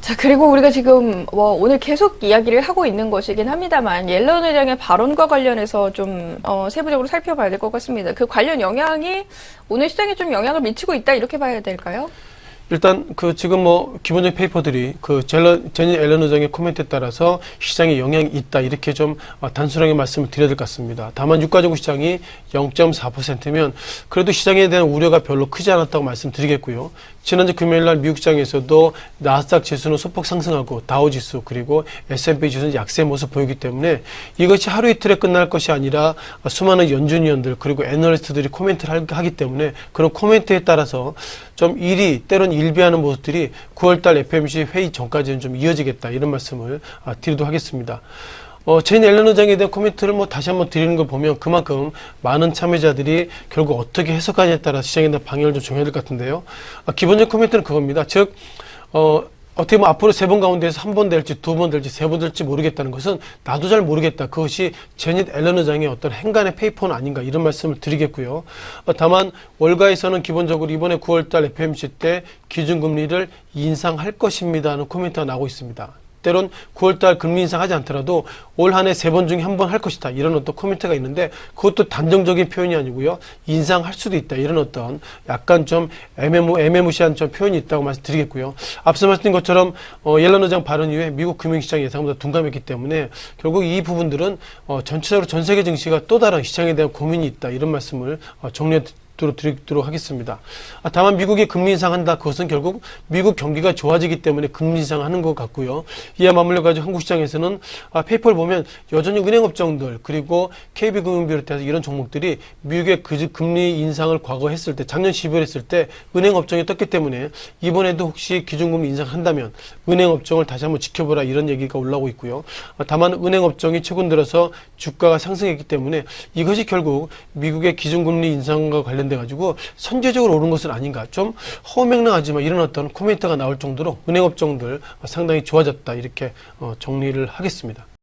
자, 그리고 우리가 지금 오늘 계속 이야기를 하고 있는 것이긴 합니다만 옐런 회장의 발언과 관련해서 좀 세부적으로 살펴봐야 될 것 같습니다. 그 관련 영향이 오늘 시장에 좀 영향을 미치고 있다 이렇게 봐야 될까요? 일단 지금 기본적인 페이퍼들이 제닛 옐런 의장의 코멘트에 따라서 시장에 영향이 있다 이렇게 좀 단순하게 말씀을 드려야 될 것 같습니다. 다만 유가증권 시장이 0.4%면 그래도 시장에 대한 우려가 별로 크지 않았다고 말씀드리겠고요. 지난주 금요일날 미국 시장에서도 나스닥 지수는 소폭 상승하고 다우지수 그리고 S&P 지수는 약세 모습 보이기 때문에 이것이 하루 이틀에 끝날 것이 아니라 수많은 연준위원들 그리고 애널리스트들이 코멘트를 하기 때문에 그런 코멘트에 따라서 좀 때론 일비하는 모습들이 9월달 FOMC 회의 전까지는 좀 이어지겠다 이런 말씀을 드리도록 하겠습니다. 제닛 옐런 의장에 대한 코멘트를 다시 한번 드리는 걸 보면 그만큼 많은 참여자들이 결국 어떻게 해석하냐에 따라 시장에 대한 방향을 좀 정해야 될 것 같은데요. 기본적 코멘트는 그겁니다. 즉, 어떻게 보면 앞으로 3번 가운데에서 1번 될지 2번 될지 3번 될지 모르겠다는 것은 나도 잘 모르겠다. 그것이 제닛 옐런 의장의 어떤 행간의 페이퍼는 아닌가 이런 말씀을 드리겠고요. 다만 월가에서는 기본적으로 이번에 9월달 FOMC 때 기준금리를 인상할 것입니다 하는 코멘트가 나오고 있습니다. 때론 9월달 금리 인상하지 않더라도 올 한 해 3번 중에 1번 할 것이다 이런 어떤 코멘트가 있는데 그것도 단정적인 표현이 아니고요. 인상할 수도 있다 이런 어떤 약간 좀 애매무시한 좀 표현이 있다고 말씀드리겠고요. 앞서 말씀드린 것처럼 옐런 의장 발언 이후에 미국 금융시장 예상보다 둔감했기 때문에 결국 이 부분들은 전체적으로 전 세계 증시가 또 다른 시장에 대한 고민이 있다 이런 말씀을 정리해 드리도록 하겠습니다. 다만 미국이 금리 인상한다. 그것은 결국 미국 경기가 좋아지기 때문에 금리 인상하는 것 같고요. 이에 맞물려 가지고 한국 시장에서는 페이퍼를 보면 여전히 은행업종들 그리고 KB금융 비롯해서 이런 종목들이 미국의 금리 인상을 과거 했을 때 작년 12월 했을 때 은행업종이 떴기 때문에 이번에도 혹시 기준금리 인상한다면 은행업종을 다시 한번 지켜보라 이런 얘기가 올라오고 있고요. 다만 은행업종이 최근 들어서 주가가 상승했기 때문에 이것이 결국 미국의 기준금리 인상과 관련돼 가지고 선제적으로 오른 것은 아닌가 좀 허무맹랑하지만 이런 어떤 코멘트가 나올 정도로 은행업종들 상당히 좋아졌다 이렇게 정리를 하겠습니다.